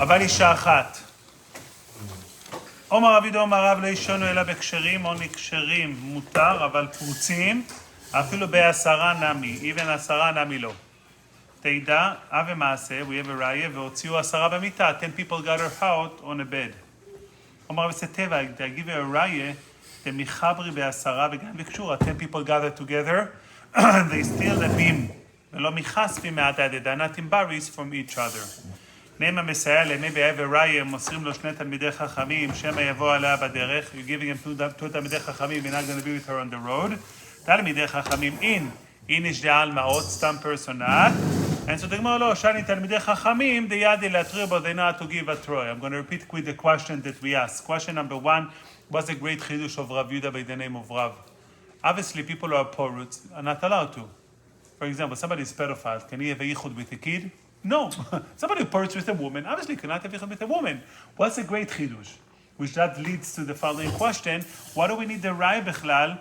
אבל אישה אחת. אומר רבי דו אמר רב לא ישונו אלא בקשרים או נקשרים מותר, אבל פרוצים אפילו ב10 נמי, even 10 נמי לא. תדע, אב ומעשה, we have a ראיה, והוציאו 10 במיטה, 10 people got her out on a bed. אומר רבי טבע, I give you a ראיה, דמחברי ב10 וגם בקשורה, 10 people gather together, they steal the beam, ולא מחשפים מעתה, they are not embarrassed from each other. נאמה מסייע למי באב וראי, הם מוסרים לו 2 תלמידי חכמים, שמא יבוא עליה בדרך, you're giving him 2 תלמידי חכמים, you're not going to be with her on the road, תלמידי חכמים אין נשדעה על מעות, סתם פרסונט, and so תגמר לו, שאני תלמידי חכמים, דיידי להתריע בו, they not to give a Troy. I'm going to repeat with the question that we asked. Question number 1, what's the great Chiddush of Rav Yudah by the name of Rav? Obviously, people who are poor are not allowed to. For example, somebody is pedophile, can he have a yichud with a kid? No. Somebody who parts with a woman, obviously cannot have yichud with a woman. What's a great Chiddush? Which that leads to the following question. Why do we need the Raya Bechlal?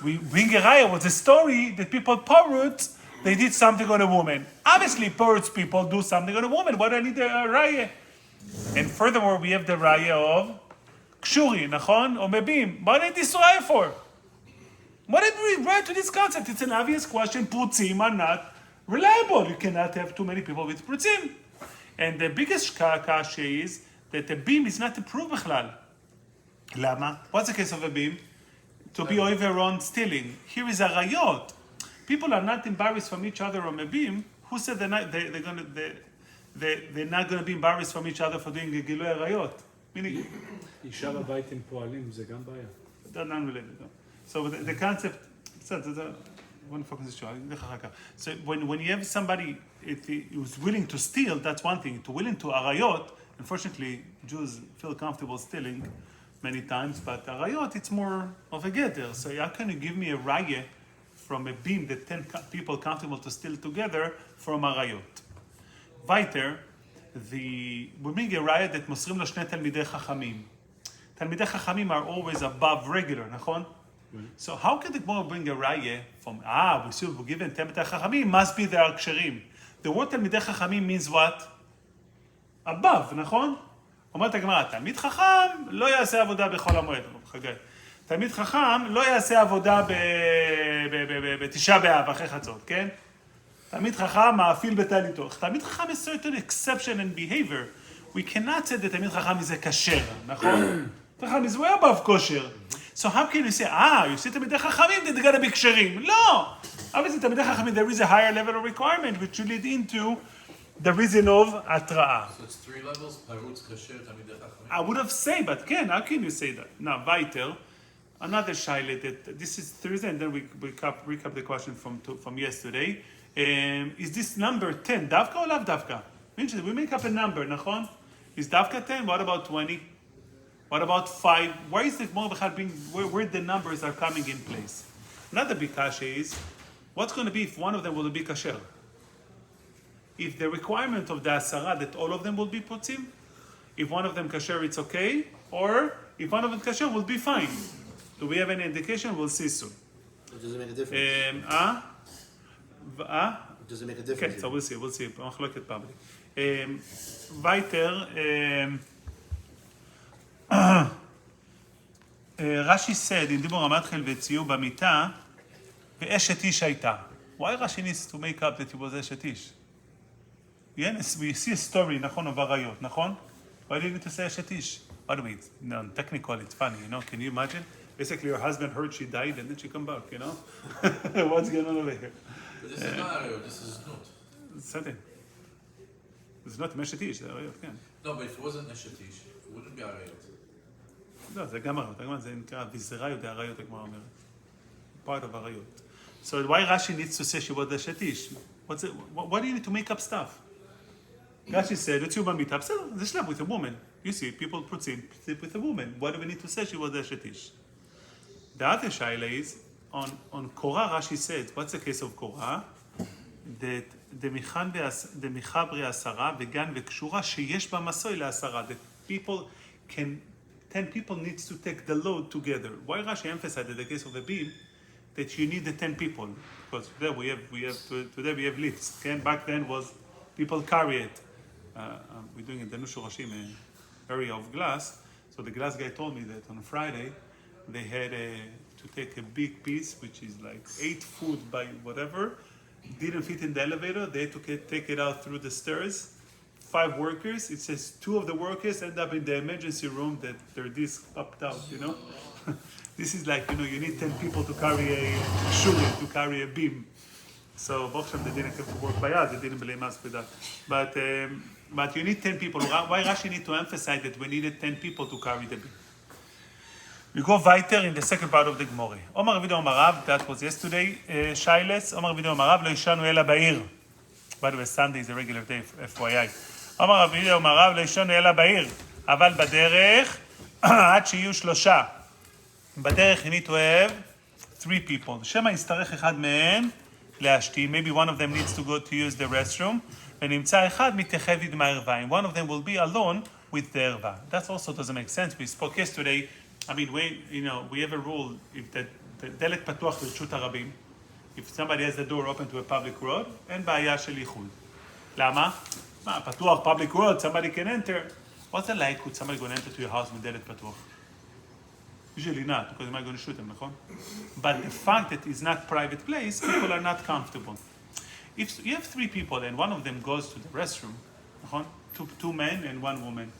We bring a Raya was a story that people parrot, they did something on a woman. Obviously, parrots people do something on a woman. Why do I need the Raya? And furthermore, we have the Raya of Kshuri, Nachon, or Mebim. What did this Raya for? What did we write to this concept? It's an obvious question. Prutzim are not reliable. You cannot have too many people with prutzim. And the biggest kasha is that a beam is not a proof b'chlal. Lama? What's the case of a beam? To be over on stealing. Here is a rayot. People are not embarrassed from each other on a beam. Who said they're not going to be embarrassed from each other for doing a gilui rayot? Meaning... אישה בבית עם פועלים, זה גם בעיה. That's unrelated. So the concept... So when you have somebody who's willing to steal, that's one thing. To willing to arayot, unfortunately, Jews feel comfortable stealing many times, but arayot, it's more of a getter. So how can you give me a raya from a beam that 10 people comfortable to steal together from arayot? Weiter, we bring a raya that mosrim lo shne talmidei chachamim. Talmidei chachamim are always above regular, nachon? So how can the Gemara bring a raya from, we should be given Talmidei Chachamim, must be there Ksherim. The word Talmidei Chachamim means what? Above, נכון? אומרת הגמרא, תלמיד חכם לא יעשה עבודה בחול המועד. חגי. תלמיד חכם לא יעשה עבודה בתשעה באב אחרי חצות, כן? תלמיד חכם מאפיל בתעליתו. תלמיד חכם is certain exception and behavior. We cannot say that תלמיד חכם is a kasher, נכון? תלמיד חכם is way above kosher. So how can you say, you see תלמידי חכמים, they're going to be ksherim? No! Obviously, תלמידי חכמים, there is a higher level of requirement, which should lead into the reason of התראה. So it's 3 levels, פרוץ, kasher, תלמידי חכמים? I would have said, but how can you say that? Now, weiter, another shaila that this is Thursday, and then we recap the question from yesterday. Is this number 10, davka or lav davka? We make up a number, nachon? Is davka 10? What about 20? What about 5? Where is the Gemara being? Where the numbers are coming in place? Another big kasha is, what's going to be if one of them will be kasher? If the requirement of the asara that all of them will be putzim, if one of them kasher, it's okay, or if one of them kasher, will be fine. Do we have any indication? We'll see soon. Does it make a difference? Does it make a difference? Okay, so we'll see. מחלוקת public. Weiter. Rashi said in Dibur Ramatchel v'tziyu b'mita ve'eshet ish hayta. Why Rashi needs to make up that he was eshet ish? Yes, we see a story, nachon, of arayot, nachon? Why do you need to say eshet ish? By the way, technically it's funny, Can you imagine? Basically, your husband heard she died and then she come back, What's going on over here? But this is not arayot, this is not. Certain. It's not eshet ish, arayot, כן. No, but if it wasn't eshet ish, it wouldn't be arayot. לא, זה גם arayot, זה נקרא ויזריות דארayot, הגמרא אומרת. Part of arayot. So why Rashi needs to say she was eshet ish? Why do you need to make up stuff? Rashi said, "It's human meetup." So they slept with a woman. You see, people sleep with a woman. Why do we need to say she was eshet ish? The other shaila is on Korah. Rashi said, "What's the case of Korah?" That the michabri asara vegan vekshura sheyesh b'masoi leasara. That 10 people needs to take the load together. Why Rashi emphasized in the case of the beam that you need the 10 people? Because today we have lifts. Okay? Back then was people carry it. we're doing in the Nushurashim area of glass. So the glass guy told me that on Friday they had to take a big piece, which is like 8 foot by whatever, didn't fit in the elevator. They had to take it out through the stairs. 5 workers. It says 2 of the workers end up in the emergency room that their disc popped out. This is like you need 10 people to carry a shuri, to carry a beam. So Baruch Hashem, they didn't have to work by us. They didn't blame us for that. But you need 10 people. Why Rashi need to emphasize that we needed 10 people to carry the beam? We go weiter in the second part of the Gemara. Omar Rav Omar Rav, that was yesterday. Shailes, Omar Rav Omar Rav, lo ishanu ela ba'ir. By the way, Sunday is a regular day, FYI. Omar Rav Omar Rav, lo ishanu ela ba'ir. אבל בדרך, עד שיהיו 3. בדרך you need to have 3 people. שמא יצטרך אחד מהם להשתין. Maybe one of them needs to go to use the restroom. ונמצא אחד מתייחד עם הערווה. One of them will be alone with the ערווה. That also doesn't make sense. We spoke yesterday. I mean, we have a rule. If the דלת פתוח לרשות הרבים, if somebody has the door open to a public road, אין בעיה של ייחוד. למה? פתוח, public road, somebody can enter. What's the likelihood somebody going to enter to your house with דלת פתוח? Usually not, because you might going to shoot them, נכון? But the fact that it's not private place, people are not comfortable. If you have 3 people and one of them goes to the restroom, נכון? 2 men and 1 woman,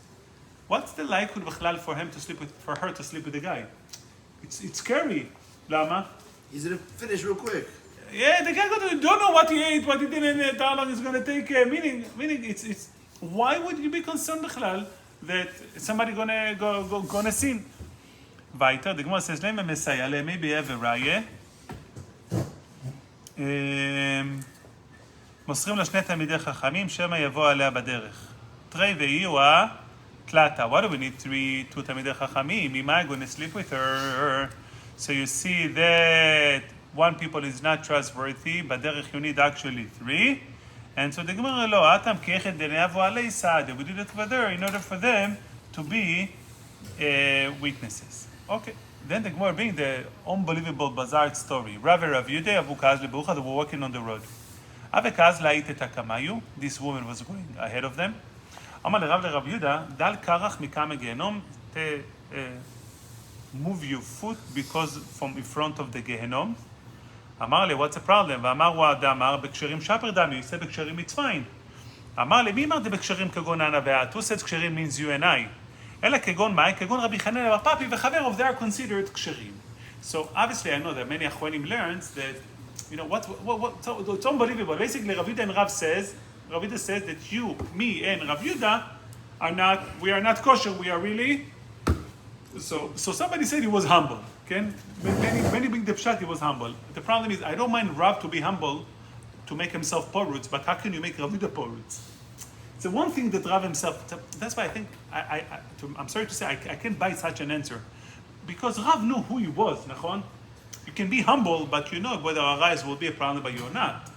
what's the likelihood בכלל for her to sleep with the guy? It's scary. למה? He's gonna finish real quick. Yeah, the guy don't know what he ate, what he didn't, how long it's going to take. Meaning, it's why would you be concerned בכלל that somebody gonna sin? Weiter, the Gemara says, להם מסייע להם, maybe have a ראיה. מוסרים לשני תלמידי חכמים, שמא יבוא עליה בדרך. תרי ויהיו תלתה. Why do we need 2 תלמידי חכמים? Am I going to sleep with her? So you see that 1 people is not trustworthy, בדרך you need actually 3. And so the Gemara, לא, אתם כאחד דנאבו עלי סעדה. We did it for there in order for them to be witnesses. Okay. Then the Gemara brings the unbelievable bizarre story. Rav Yehuda Avu Kaz leBerucha, they were walking on the road. Ave Kaz la'it et hakamayu. This woman was going ahead of them. Amar leRav Yehuda, dal karach mikam gehenom, move your foot because from in front of the Gehenom. Amar le, what's the problem? ואמר הוא אמר, בקשרים שפר דמי, he said בקשרים it's fine. אמר le, מי אמר בקשרים כגון אנה ואת? Who says קשרים means you and I? אלא כגון מאי, כגון רבי חנניה בר פפי וחבר of they are considered קשרים. So obviously I know that many Achronim learns that, so it's unbelievable. Basically Rav Yehuda and Rav says that you, me and Rav Yehuda we are not kosher, we are really, so somebody said he was humble. Okay? Many bring the pshat, he was humble. The problem is, I don't mind Rav to be humble, to make himself porutz, but how can you make Rav Yehuda porutz? It's the one thing that Rav himself, that's why I think, I'm sorry to say, I can't buy such an answer. Because Rav knew who he was, nachon? You can be humble, but you know whether our eyes will be a problem by you or not.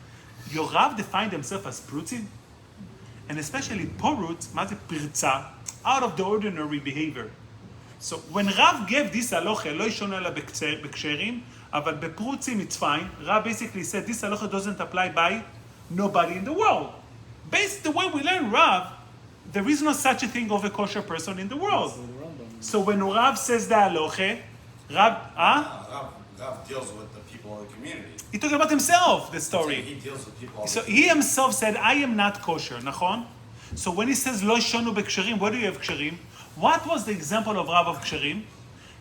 Your Rav defined himself as prutzim, and especially porutz, maze pirza, out of the ordinary behavior. So when Rav gave this halacha, lo yishonu ela b'ksherim, אבל בפרוצים it's fine. Rav basically said this halacha doesn't apply by nobody in the world. Based the way we learn Rav, there is no such a thing of a kosher person in the world. So when Rav says the halacha, Rav deals with the people in the community. He talking about himself, the story. He deals with people. So he himself said, I am not kosher, nachon? So when he says, lo shonu b'ksherim, where do you have ksherim? What was the example of Rav of ksherim?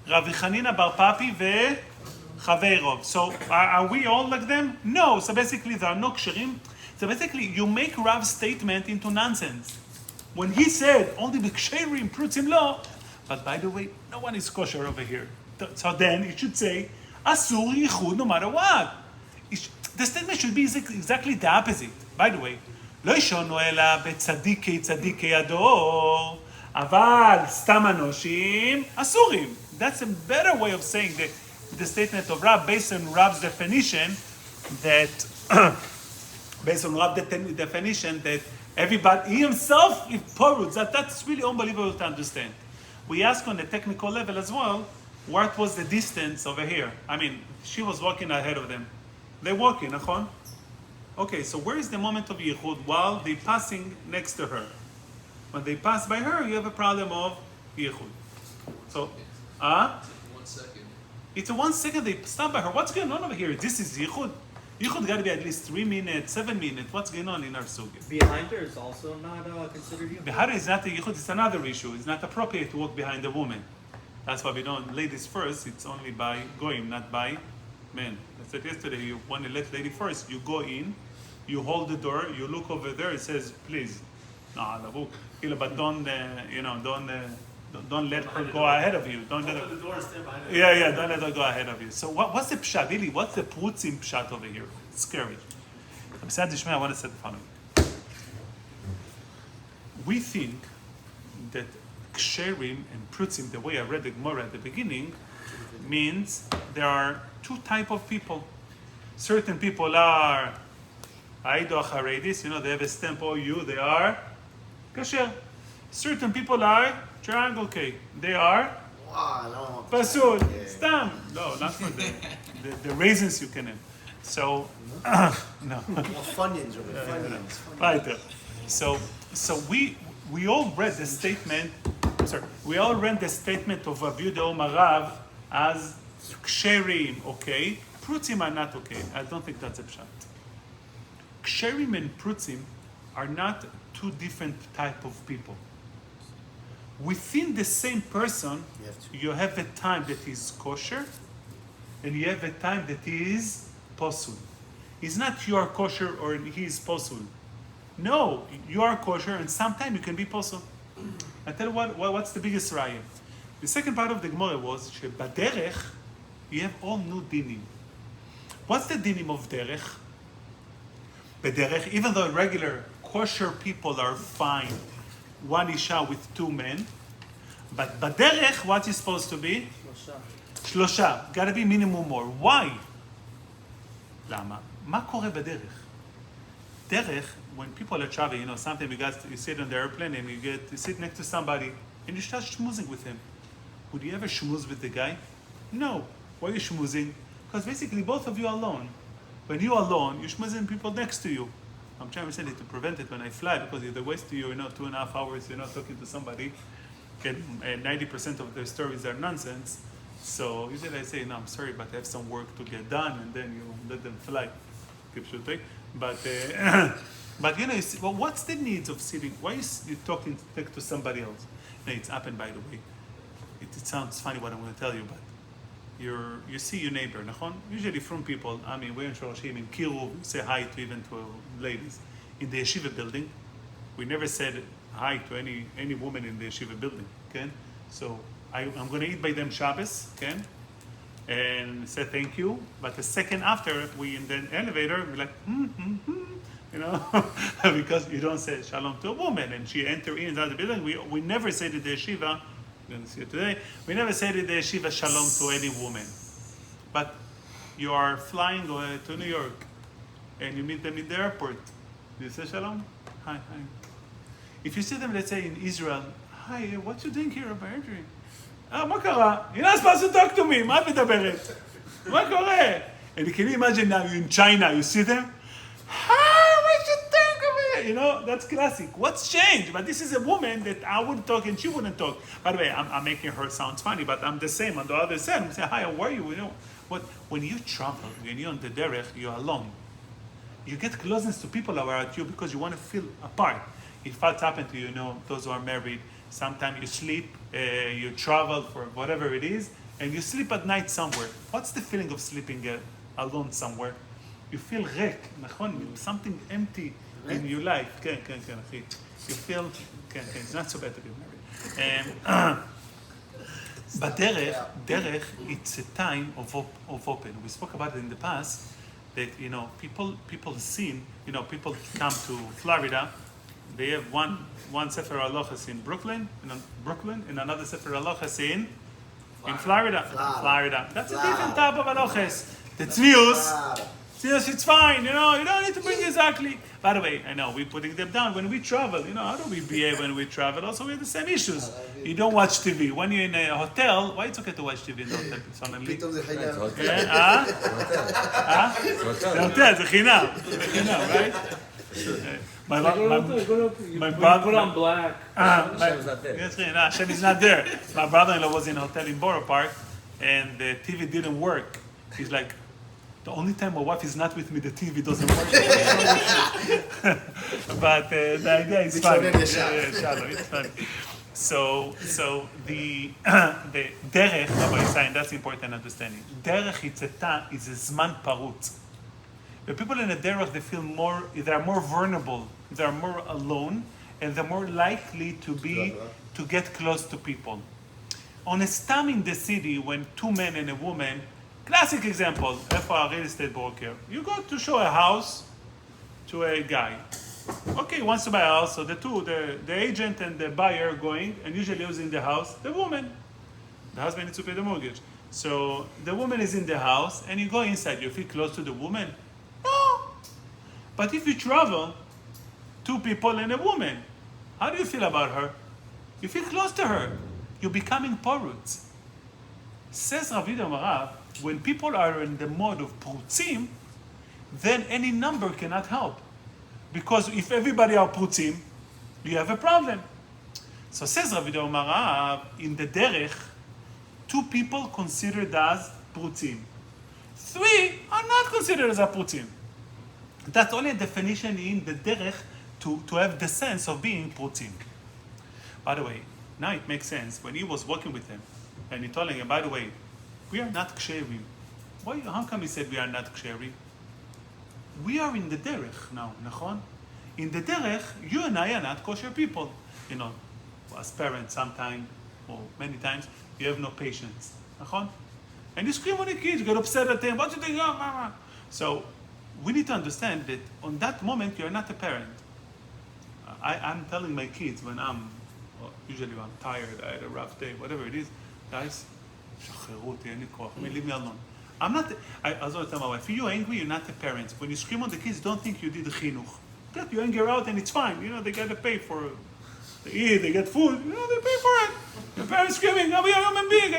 Rabbi Chanina bar Papi ve'chaveirov. So are we all like them? No. So basically there are no ksherim. So basically you make Rav's statement into nonsense. When he said, only b'ksherim prutzim lo, but by the way, no one is kosher over here. So then it should say, asur yichud no matter what. The statement should be exactly the opposite. By the way, לא ישונו אלא בצדיקי צדיקי הדור, אבל סתם אנושים אסורים. That's a better way of saying the statement of Rav based on Rav's definition that everybody, he himself is porutz. That's really unbelievable to understand. We ask on the technical level as well, what was the distance over here? I mean, she was walking ahead of them. They're walking, nachon? Okay, so where is the moment of yichud while they're passing next to her? When they pass by her, you have a problem of yichud. So, 1 second. it's a 1 second they stop by her. What's going on over here? This is yichud. Yichud got to be at least 3 minutes, 7 minutes. What's going on in our sugya? Behind her is also not considered you. Behind is not a yichud. It's another issue. It's not appropriate to walk behind a woman. That's why we don't. Ladies first. It's only by going, not by men. I said yesterday. You want to let lady first. You go in. You hold the door. You look over there. It says, please. No, but don't. Don't let her go ahead of you. Don't let her. Open the door and stand behind it. Yeah, don't let her go ahead of you. So what's the pshat? Really, what's the prutzim pshat over here? It's scary. Besides the Shema, I want to say the following. We think that ksherim and prutzim, the way I read the Gemara at the beginning, means there are two types of people. Certain people are Aido Haredis, they have a stamp OU, they are kasher. Certain people are triangle K, they are Wow, no. Pasul, Yeah. stam. No, not for the raisins you can have. So, no. Well, Funyuns over there. Funyuns. Right. So we all read the statement. We all read the statement of Rabbi Yehuda Marav as ksherim, okay. Prutzim are not okay. I don't think that's a pshat. Ksherim and prutzim are not two different type of people. Within the same person, you have a time that is kosher, and you have a time that is posul. It's not you are kosher or he is posul. No, you are kosher, and sometimes you can be posul. I tell you what's the biggest raya. The second part of the Gemara was shebaderech you have all new dinim. What's the dinim of derech? Bederech, even though regular kosher people are fine, one isha with 2 men, but baderech, what is supposed to be? Shlosha. Gotta be minimum more. Why? Lama. Ma kore bederech? Derech, when people are traveling, sometimes you sit on the airplane and you sit next to somebody and you start schmoozing with him. Would you ever schmooze with the guy? No. Why are you schmoozing? Because basically both of you are alone. When you are alone, you're schmoozing people next to you. I'm trying to say it to prevent it when I fly, because if they waste you, 2.5 hours, talking to somebody, and 90% of their stories are nonsense. So usually I say, no, I'm sorry, but I have some work to get done, and then you let them fly. But you see, well, what's the needs of sitting? Why is you talking to somebody else? No, it's happened, by the way. It sounds funny what I'm going to tell you, but you see your neighbor, nachon? Usually from people, we're in Shoroshim, in Kiru, we say hi to even to ladies. In the yeshiva building, we never said hi to any woman in the yeshiva building, okay? So I'm going to eat by them Shabbos, okay? And say thank you, but the second after, we in the elevator, we're like, because you don't say shalom to a woman, and she enter in the building. We never say to the yeshiva, you're going to see it today, we never say to the yeshiva shalom to any woman. But you are flying to New York, and you meet them in the airport. Do you say shalom? Hi. If you see them, let's say in Israel, hi, what you doing here, Rabbi Adrian? מה קרה? You're not supposed to talk to me, מה את מדברת? מה קורה? And can you imagine now you're in China, you see them? Hi, what you think of me? That's classic. What's changed? But this is a woman that I would talk and she wouldn't talk. By the way, I'm making her sound funny, but I'm the same on the other side. I say, hi, how are you? When you travel, when you're on the derech, you're alone. You get closeness to people around you because you want to feel apart. If what's happened to you, those who are married, sometimes you sleep, you travel for whatever it is, and you sleep at night somewhere. What's the feeling of sleeping alone somewhere? You feel ריק, נכון? Something empty in your life. כן, אחי. You feel, כן, it's not so bad to be married. But derech, it's a time of open. We spoke about it in the past, that, people seen, people come to Florida, they have one Sefer Halachas in Brooklyn, and another Sefer Halachas in Florida. That's a different type of halachas. The tznius, it's fine, you don't need to bring exactly. By the way, I know we're putting them down when we travel. How do we behave when we travel? Also, we have the same issues. You don't watch TV. When you're in a hotel, why it's okay to watch TV in the hotel? Suddenly. פתאום זה חינם. זה hotel, זה חינם, right? My, Like, my, you my put, brother- put on black. Hashem's not there. Yes, no, Hashem is not there. My brother-in-law was in a hotel in Borough Park, and the TV didn't work. He's like, the only time my wife is not with me, the TV doesn't work. But the idea is funny. Shalom, it's funny. So the derech, Rabbi Yisrael, that's important understanding. Derech hitzeta is a zman parut. The people in the derech, they are more vulnerable, they are more alone, and they're more likely to get close to people. On a stam in the city, when two men and a woman, classic example, for a real estate broker, you go to show a house to a guy. Okay, he wants to buy a house, so the agent and the buyer are going, and usually who's in the house? The woman. The husband needs to pay the mortgage. So the woman is in the house, and you go inside. You feel close to the woman? No. But if you travel, two people and a woman, how do you feel about her? You feel close to her. You're becoming porut. Says Rav Marav, when people are in the mode of prutzim, then any number cannot help. Because if everybody are prutzim, you have a problem. So says Rav Marav, in the derech, two people considered as prutzim. Three are not considered as a prutzim. That's only a definition in the derech to have the sense of being prutzim. By the way, now it makes sense. When he was working with him, and he told him, by the way, we are not ksherim. Why? How come he said we are not ksherim? We are in the derech now, nachon? In the derech, you and I are not kosher people. You know, as parents, sometimes, or many times, you have no patience, nachon? And you scream on the kids, you get upset at them, what do you think? Oh, mama. So, we need to understand that on that moment, you're not a parent. I'm telling my kids when usually when I'm tired, I had a rough day, whatever it is, guys, leave me alone. I always tell my wife, if you're angry, you're not a parent. When you scream on the kids, don't think you did the chinuch. Get your anger out and it's fine. You know, they got to pay for it. They eat, they get food, you know, they pay for it. Your parents screaming, we are human beings,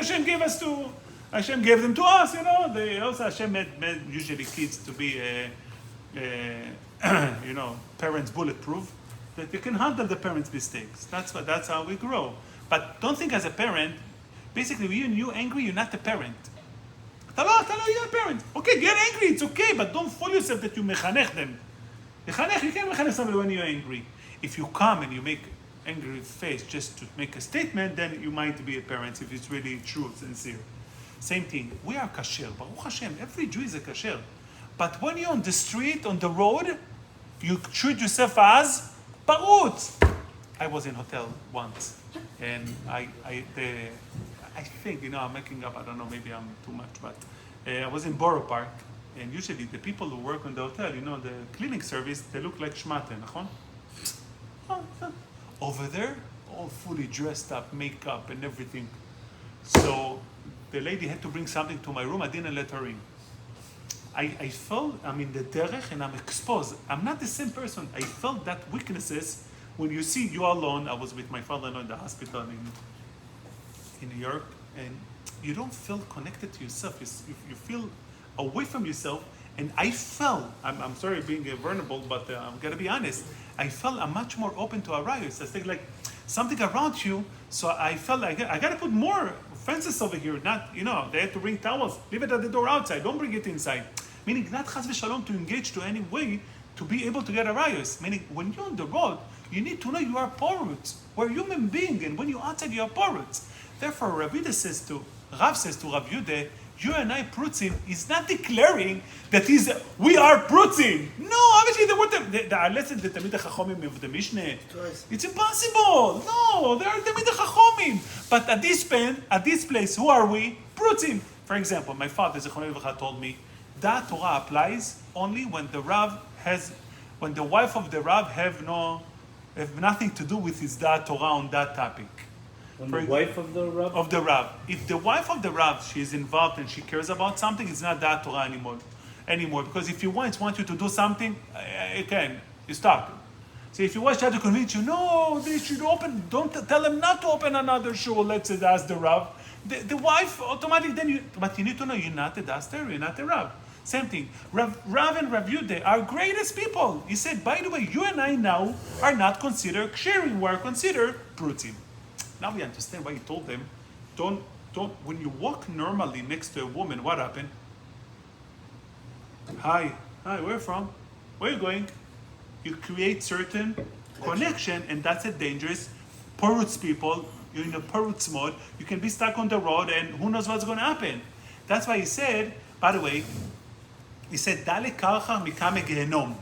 Hashem gave them to us, you know. They also, Hashem made usually kids to be, you know, parents bulletproof, that they can handle the parents' mistakes. That's how we grow. But don't think as a parent, basically when you're angry, you're not a parent. You're a parent. Okay, get angry, it's okay, but don't fool yourself that you mechanech them. You can't mechanech somebody when you're angry. If you come and you make angry face just to make a statement, then you might be a parent if it's really true, sincere. Same thing. We are kasher. Baruch Hashem. Every Jew is a kasher. But when you're on the street, on the road, you treat yourself as parut. I was in a hotel once, and I think, you know, I'm making up, I don't know, maybe I'm too much, but I was in Borough Park, and usually the people who work on the hotel, you know, the cleaning service, they look like shmate, nachon? Over there, all fully dressed up, makeup and everything. So the lady had to bring something to my room, I didn't let her in. I felt I'm in the derech and I'm exposed. I'm not the same person. I felt that weaknesses when you see you alone. I was with my father-in-law in the hospital in New York, and you don't feel connected to yourself. You feel away from yourself. And I felt, I'm sorry being vulnerable, but I'm gonna be honest. I felt I'm much more open to arayos. I think like something around you. So I felt like I gotta put more fences over here. Not, you know, they have to bring towels. Leave it at the door outside. Don't bring it inside. Meaning not chas v'shalom to engage to any way to be able to get arayos. Meaning when you're on the road, you need to know you are porut. We're human being, and when you're outside, you are porut. Therefore, Rav says to Rav Yude, you and I prutzim is not declaring that we are prutzim. No, obviously let's say the Talmid HaChachomim of the Mishnah. It's impossible. No, they are Talmid HaChachomim. But at this place, who are we? Prutzim. For example, my father Zichrono Livracha told me that Torah applies only when the wife of the Rav have nothing to do with his da'at Torah on that topic. When the wife of the Rav? Of the Rav. If the wife of the Rav, she is involved and she cares about something, it's not da'at Torah anymore. Because if your wife wants you to do something, you stop. So if your wife tries to convince you, no, they should open, don't tell them not to open another shul, let's say that's the Rav. The wife automatically but you need to know you're not a daster, you're not a Rav. Same thing. Rav and Rav Yude are greatest people. He said, by the way, you and I now are not considered ksherim, we are considered prutim. Now we understand why he told them, don't, when you walk normally next to a woman, what happened? Hi, where are you from? Where are you going? You create certain connection, and that's a dangerous. Porutz people, you're in a porutz mode, you can be stuck on the road, and who knows what's going to happen. That's why he said, by the way, he said, Dale karcha mikame gehenom.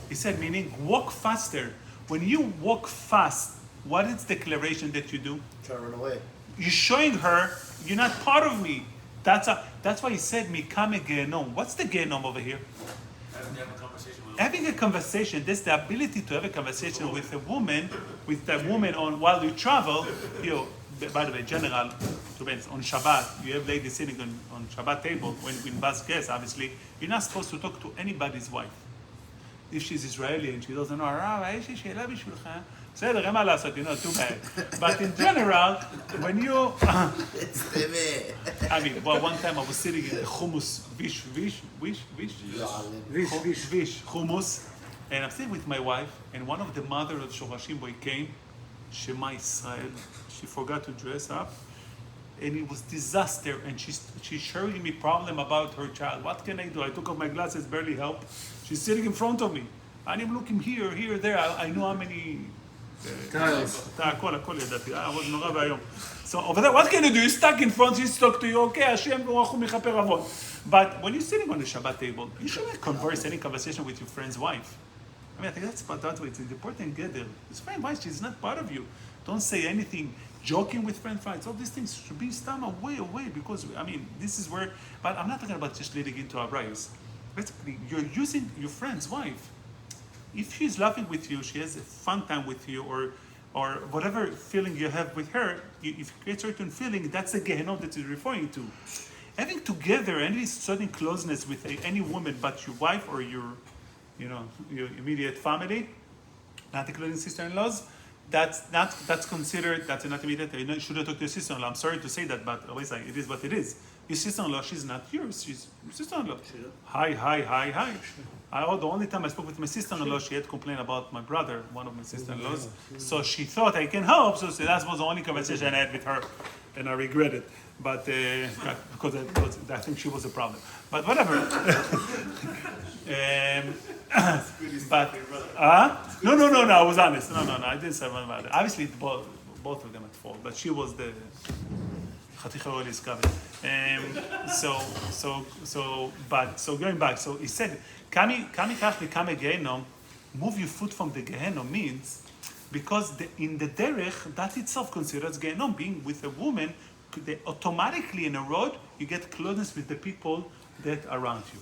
He said, meaning, walk faster. When you walk fast, what is the declaration that you do? Try to run away. You're showing her, you're not part of me. That's why he said, mikame gehenom. What's the gehenom over here? Having a conversation, there's the ability to have a conversation with a woman, on while you travel. By the way, general, on Shabbat, you have ladies sitting on Shabbat table when we invite guests. Obviously, you're not supposed to talk to anybody's wife. If she's Israeli and she doesn't know, יש לי שאלה בשבילך. בסדר, אין מה לעשות, too bad. But in general, when you, I mean, well, one time I was sitting in the hummus, hummus, and I'm sitting with my wife, and one of the mother of Shorashim boy came, Shema Israel, she forgot to dress up, and it was disaster, and she's sharing me problem about her child. What can I do? I took off my glasses, barely help. She's sitting in front of me. And I'm looking here, there. I know how many... הכל ידעתי, עבוד נורא והיום. So over there, what can you do? You're stuck in front, she's talking to you, okay, Hashem ברוך הוא מכפר עוון. But when you're sitting on the Shabbat table, you shouldn't converse any conversation with your friend's wife. I mean, I think that's that way. It's important gather. His friend wife, she's not part of you. Don't say anything. Joking with friend fights, all these things should be stam away because, I mean, this is where, but I'm not talking about just leading into a rise. Basically, you're using your friend's wife. If she's laughing with you, she has a fun time with you, or whatever feeling you have with her, if you create certain feeling, that's the Gehenom that you're referring to. Having together any certain closeness with any woman but your wife or your immediate family, not including sister-in-laws, that's considered, that's not immediate. You shouldn't talk to your sister-in-law. I'm sorry to say that, but always it is what it is. Your sister-in-law, she's not yours. She's your sister-in-law. Hi. The only time I spoke with my sister-in-law, she had complained about my brother, one of my sister-in-laws. So she thought I can help. So that was the only conversation I had with her, and I regret it. But because I think she was a problem. But whatever. But no, I was honest. No, I didn't say one about it. Obviously, both of them at fault, but she was the Chaticha is covered. So going back, so he said, Kami kach lekame gehenom, move your foot from the gehenom means because in the derech that itself considers gehenom, being with a woman, automatically in a road you get closeness with the people that are around you.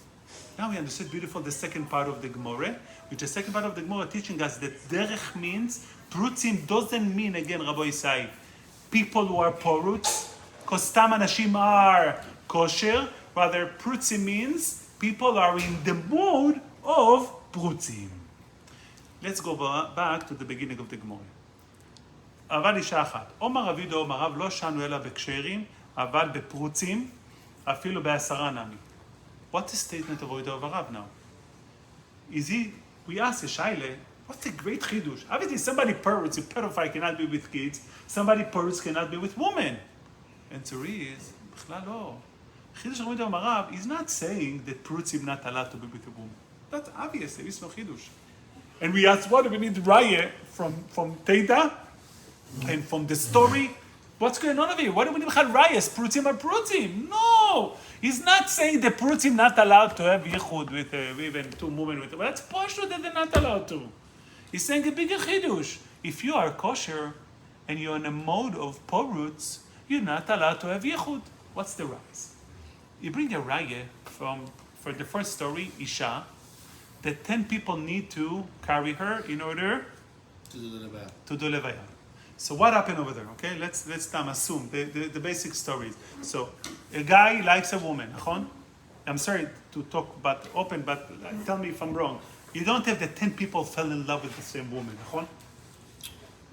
Now we understood beautiful the second part of the Gemara, which the second part of the Gemara teaching us that derech means, prutzim doesn't mean, again, Rabbi Isai, people who are porutz, because stam anashim are kosher, rather prutzim means people are in the mode of prutzim. Let's go back to the beginning of the Gemara. אבל אישה אחת, אומר רב יהודה אומר רב, לא שנו אלא בקשרים, אבל בפרוצים, אפילו בעשרה נמי. What's the statement of Oida of Rav now? We ask Shaila, what's the great chidush? Obviously, somebody perverts, a pedophile cannot be with kids, somebody perverts cannot be with women. Answer is, בכלל לא. Chidush of Oida of Rav is not saying that prutzim not allowed to be with a woman. That's obvious, there is no chidush. And we ask, what do we need raya from Teida? And from the story, what's going on over here? Why do we need rayas? Prutzim are prutzim. No! He's not saying the prutzim not allowed to have yichud with even two women with. Well, that's poshut that they're not allowed to. He's saying a bigger chidush. If you are kosher and you're in a mode of porutz, you're not allowed to have yichud. What's the rayas? You bring a raya for the first story, Isha, that 10 people need to carry her in order to do levaya. So what happened over there? Okay, let's assume the basic stories. So a guy likes a woman. I'm sorry to talk about open, but tell me if I'm wrong. You don't have the 10 people fell in love with the same woman.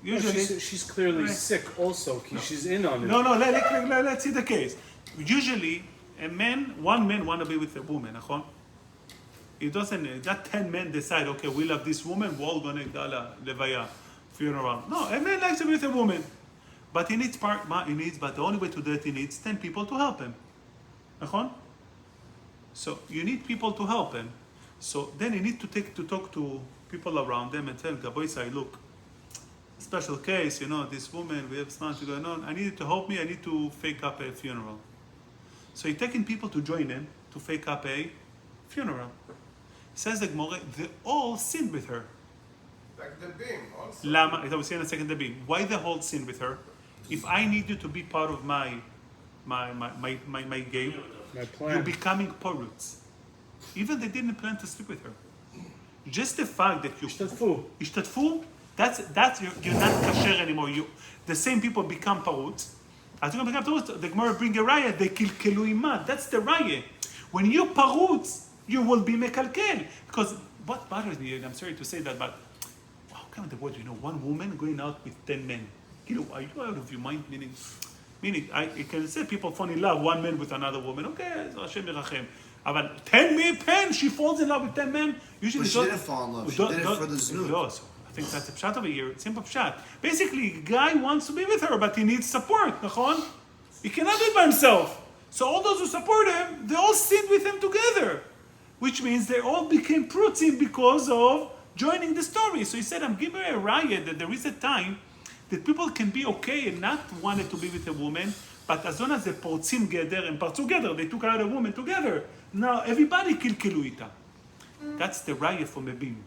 Usually, she's clearly sick also, because she's in on it. No, let's see the case. Usually, one man want to be with a woman, נכון? It doesn't, not 10 men decide, okay, we love this woman, we're all going to levaya, funeral. No, a man likes to be with a woman. But he needs but the only way to do it, he needs 10 people to help him. נכון? So you need people to help him. So then you need to talk to people around them and tell Gaboy say, look, special case, this woman, we have something going on. I need you to help me. I need to fake up a funeral. So he's taking people to join him to fake up a funeral. Says the Gemara, they all sinned with her. Like the beam also. Lama, I will say in a second the beam. Why the whole sin with her? If I need you to be part of my game, My you're plan. becoming poruts. Even they didn't plan to sleep with her. Just the fact that you ishtatfu, that's you're not kasher anymore. The same people become paruts. As you become paruts, the Gemara bring a raya, they kilkelu imad. That's the raya. When you paruts, you will be mekalkel. Because what bothers me, and I'm sorry to say that, but how come the word, one woman going out with 10 men? Are you out of your mind? Meaning, I can say people fall in love, one man with another woman. Okay, Hashem Yerachem. But 10 men, she falls in love with 10 men. Usually, But she didn't fall in love. She did it for the znut. No, so I think that's a pshat over here. It's simple pshat. Basically, guy wants to be with her, but he needs support. Nachon? He cannot do it by himself. So all those who support him, they all sinned with him together. Which means they all became prutzim because of joining the story. So he said, I'm giving a riot that there is a time that people can be okay and not wanted to be with a woman, but as long as they portzim together and part together, they took out a woman together. Now everybody kilkelu ita. That's the riot from a beam.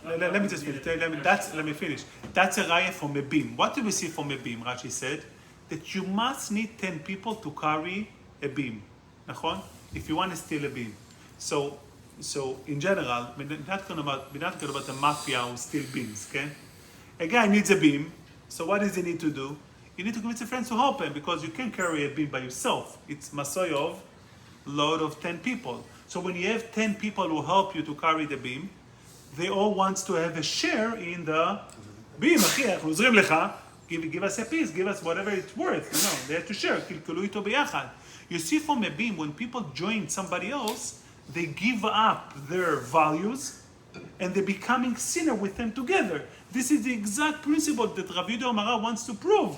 Let me just finish. Let me finish. That's a riot from a beam. What do we see from a beam? Rashi said that you must need 10 people to carry a beam. Nachon? If you want to steal a beam. So in general, we're not talking about the mafia who steal beams, okay? A guy needs a beam, so what does he need to do? You need to convince your friends to help him because you can't carry a beam by yourself. It's masoyov, load of 10 people. So when you have 10 people who help you to carry the beam, they all want to have a share in the beam. Give us a piece, give us whatever it's worth. They have to share. You see from a beam, when people join somebody else, they give up their values and they're becoming sinner with them together. This is the exact principle that Rav Yehuda Omara wants to prove.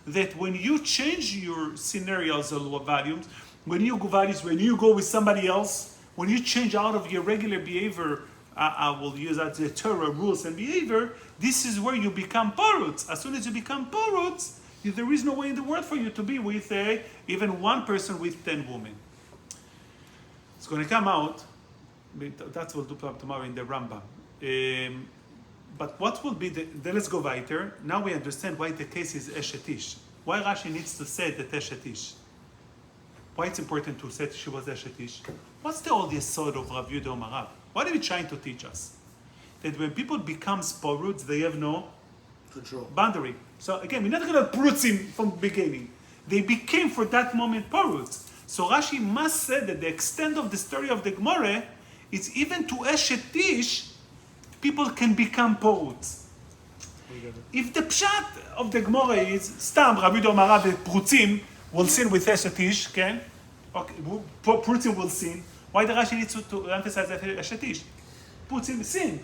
That when you change your scenarios or values, when you go with somebody else, when you change out of your regular behavior, I will use that the Torah rules and behavior, this is where you become paruts. As soon as you become paruts, there is no way in the world for you to be with even one person with 10 women. It's going to come out, that will do tomorrow in the Rambam. But what will be let's go weiter. Now we understand why the case is Eshetish. Why Rashi needs to say that Eshetish. Why it's important to say she was Eshetish. What's the old yesod of Rav Yehuda Omara? What are we trying to teach us? That when people become sporuts, they have no Control. boundary. So again, we're not going to prutz him from the beginning. They became for that moment poruts. So Rashi must say that the extent of the story of the Gemara is even to Eshetish, people can become poruts. If the pshat of the Gemara is stam Rabbi Domara the prutzim will sin with Eshetish, okay? Prutzim will sin. Why the Rashi needs to emphasize that Eshetish? Prutzim sin.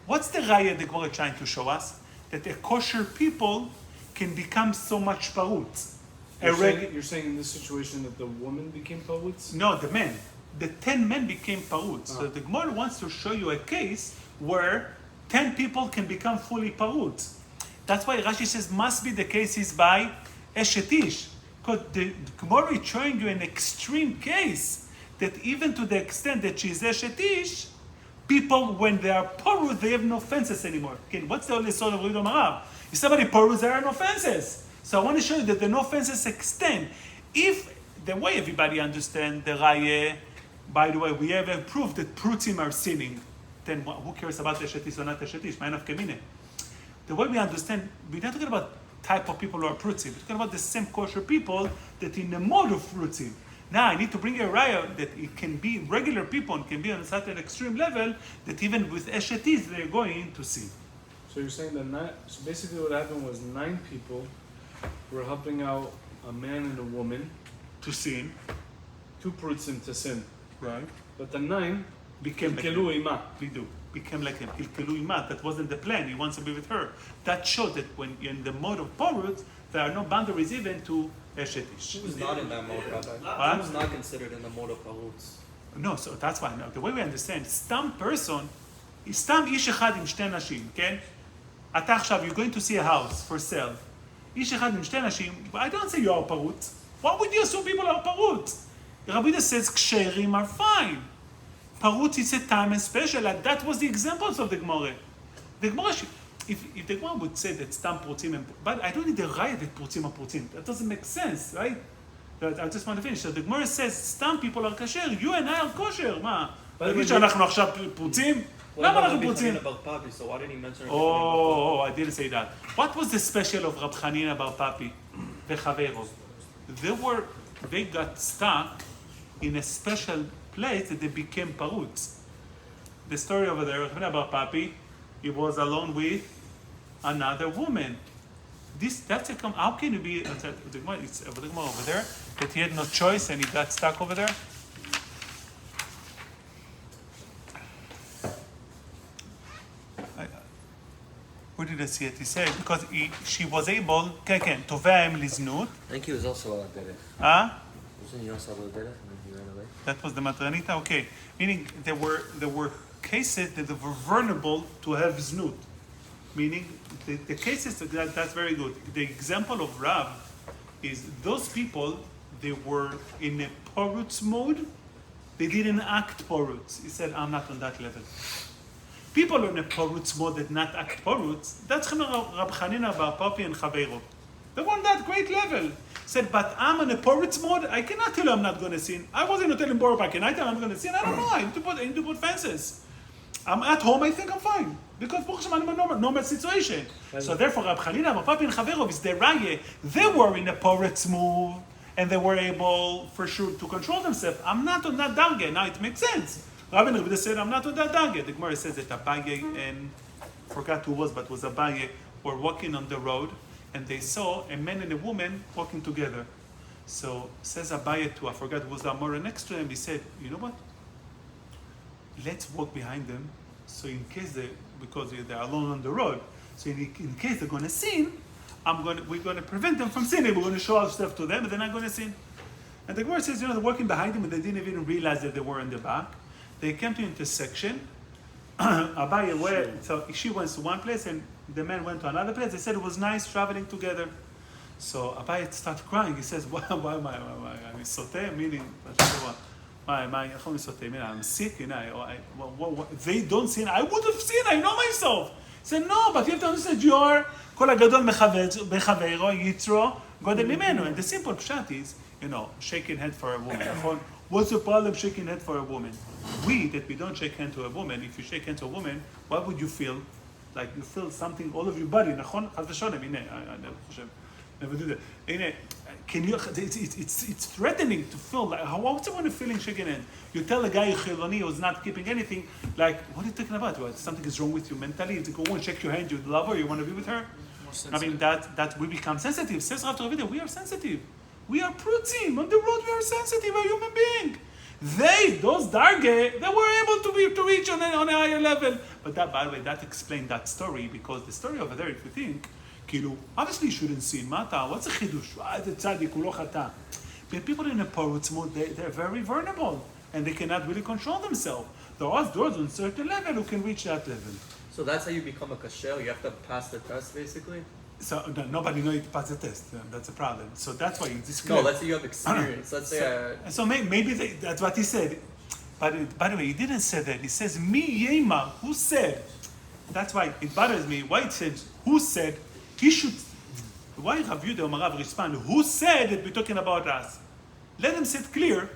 What's the raya the Gemara trying to show us? That a kosher people can become so much paruts. You're saying in this situation that the woman became poets? No, the men. The 10 men became paruts. So the Gemara wants to show you a case where 10 people can become fully paruts. That's why Rashi says must be the case is by Eshetish. Because the Gemara is showing you an extreme case that even to the extent that she's Eshetish, people, when they are parut, they have no fences anymore. Okay, what's the only sort of Ridom Arav? If somebody parut, there are no fences. So I want to show you that the no fences extend. If the way everybody understands the Raya, by the way, we have a proof that prutim are sinning, then who cares about Eshetish or not Eshetish? Man of Kemine. The way we understand, we're not talking about type of people who are prutim. We're talking about the same kosher people that in the mode of prutim. Now I need to bring a raya that it can be regular people and can be on a certain extreme level that even with Eshetish they're going to sin. So you're saying that so basically what happened was 9 people were helping out a man and a woman, to sin. 2 prutzim to sin. Right. But the 9 Became like kilkelu him. ima. Became like him. Kilkelu imat. That wasn't the plan. He wants to be with her. That showed that when you're in the mode of porut, there are no boundaries even to Eshet Ish. He was not in that mode, Rabbi. What? He was not considered in the mode of Parutz. No, so that's why, the way we understand, סתם person, סתם איש אחד עם שתי נשים, כן? אתה עכשיו, you're going to see a house for sale. איש אחד עם שתי נשים, I don't say you are פרוץ. Why would you assume people are פרוץ? Rabbi says, כשרים are fine. פרוץ is a time and special, and that was the examples of the Gemara. The Gemara, if the Gemara would say that סתם פרוצים, but I don't need the raya that פרוצים are פרוצים. That doesn't make sense, right? I just want to finish. So the Gemara says, סתם people are kosher, you and I are kosher. מה? תגיד שאנחנו עכשיו פרוצים? למה אנחנו פרוצים? So why didn't he mention it? Oh, I didn't say that. What was the special of Rab Chanina bar Papi וחברו? They got stuck in a special place that they became parutz. The story over there, Rab Chanina bar Papi, he was alone with another woman. How can you be, it's the Gemara over there, that he had no choice and he got stuck over there? Where did I see it? He said, because she was able, תובע הם לזנות. I think he was also a derech. Wasn't he also a derech and then he ran away? That was the matranita? Okay. Meaning there were cases that were vulnerable to have znut. Meaning the cases, that's very good. The example of Rav is those people, they were in a porutz mode. They didn't act porutz. He said, I'm not on that level. People in a porutz mode that not act porutz, that's Rab Chanina bar Papi and Chaveiro. They were on that great level. Said, but I'm in a porutz mode, I cannot tell you I'm not going to sin. I wasn't telling Boruch, can I tell you I'm going to sin? I don't know, I need to put fences. I'm at home, I think I'm fine. Because Baruch Hashem, I'm in a normal situation. So therefore, Rab Chanina bar Papi and Chaveiro is the raya. They were in a porutz move, and they were able, for sure, to control themselves. I'm not on that darge. Now it makes sense. Rabbi Yehuda said, I'm not on that darge. The Gemara says that Abaye and, forgot who was, but was Abaye, were walking on the road, and they saw a man and a woman walking together. So says Abaye to, I forgot who was the Amora next to him, he said, you know what? Let's walk behind them, so in case because they're alone on the road, so in case they're going to sin, we're going to prevent them from sinning. We're going to show our stuff to them, and they're not going to sin. And the Gemara says, they're walking behind them, and they didn't even realize that they were in the back. They came to intersection. Abaye went, so she went to one place, and the man went to another place. They said it was nice traveling together. So Abaye started crying. He says, why am I sote? Meaning, I'm sick, they don't sin. I would have sinned, I know myself. He said, no, but you have to understand, you are כל הגדול בחברו, יצרו, גודל ממנו. And the simple pshat is, shaking head for a woman. What's the problem shaking head for a woman? We don't shake hand to a woman, if you shake hand to a woman, what would you feel? Like you feel something all over your body, נכון? חס ושלום, הנה, אני חושב, never do that. הנה, it's threatening to feel like, what's the one feeling shaking hand? You tell a guy chiloni who's not keeping anything, like, what are you talking about? Well, something is wrong with you mentally. You go and shake your hand, you love her, you want to be with her? I mean, that we become sensitive. Says Rav Torah, we are sensitive. We are prutzim. On the road, we are sensitive, a human being. Those darge, they were able to reach on a higher level. But that, by the way, that explained that story, because the story over there, if you think, obviously you shouldn't sin. What's a chidush? The tzaddik, hu lo chata. But people in a porutz mode, they're very vulnerable, and they cannot really control themselves. There are those on a certain level who can reach that level. So that's how you become a kasher? You have to pass the test, basically? So nobody knows you to pass the test. That's a problem. So that's why you disclaim. No, let's say you have experience. Let's say so maybe that's what he said. But by the way, he didn't say that. He says, Mi yema, who said? That's why it bothers me. Why it says, who said? He should. Why Rav Yehuda or Rav respond? Who said that we're talking about us? Let him say it clear.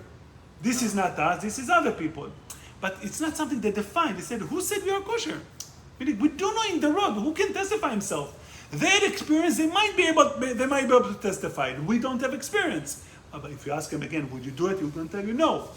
This is not us. This is other people. But it's not something they defined. They said, who said we are kosher? Meaning, we don't know in the road. Who can testify himself? They had experience. They might be able to testify. We don't have experience. But if you ask him again, would you do it? He's going to tell you no.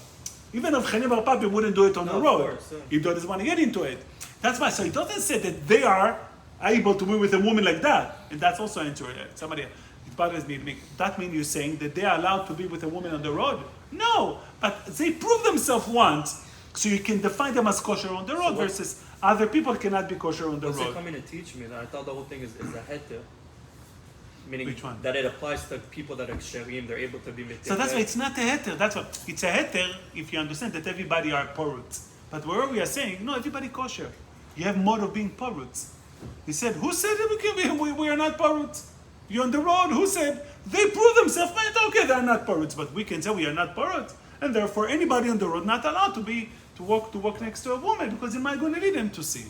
Even if Chanim bar Papi wouldn't do it on the road, he doesn't want to get into it. That's why. So it doesn't say that they are able to be with a woman like that. And that's also answer. Somebody, bothers me. That means you're saying that they are allowed to be with a woman on the road? No, but they prove themselves once, so you can define them as kosher on the road versus other people cannot be kosher on the What's it road. coming to teach me? That I thought the whole thing is a heter. Meaning Which one? that it applies to people that are ksherim, they're able to be mitzvah. So that's why it's not a heter. That's what it's a heter if you understand that everybody are porut. But where we are saying no, everybody kosher. You have mode of being porut. He said, who said that we are not porut? You're on the road. Who said they prove themselves? Okay, they're not poruts, but we can say we are not porut, and therefore anybody on the road not allowed to walk next to a woman because it might going to lead them to sin.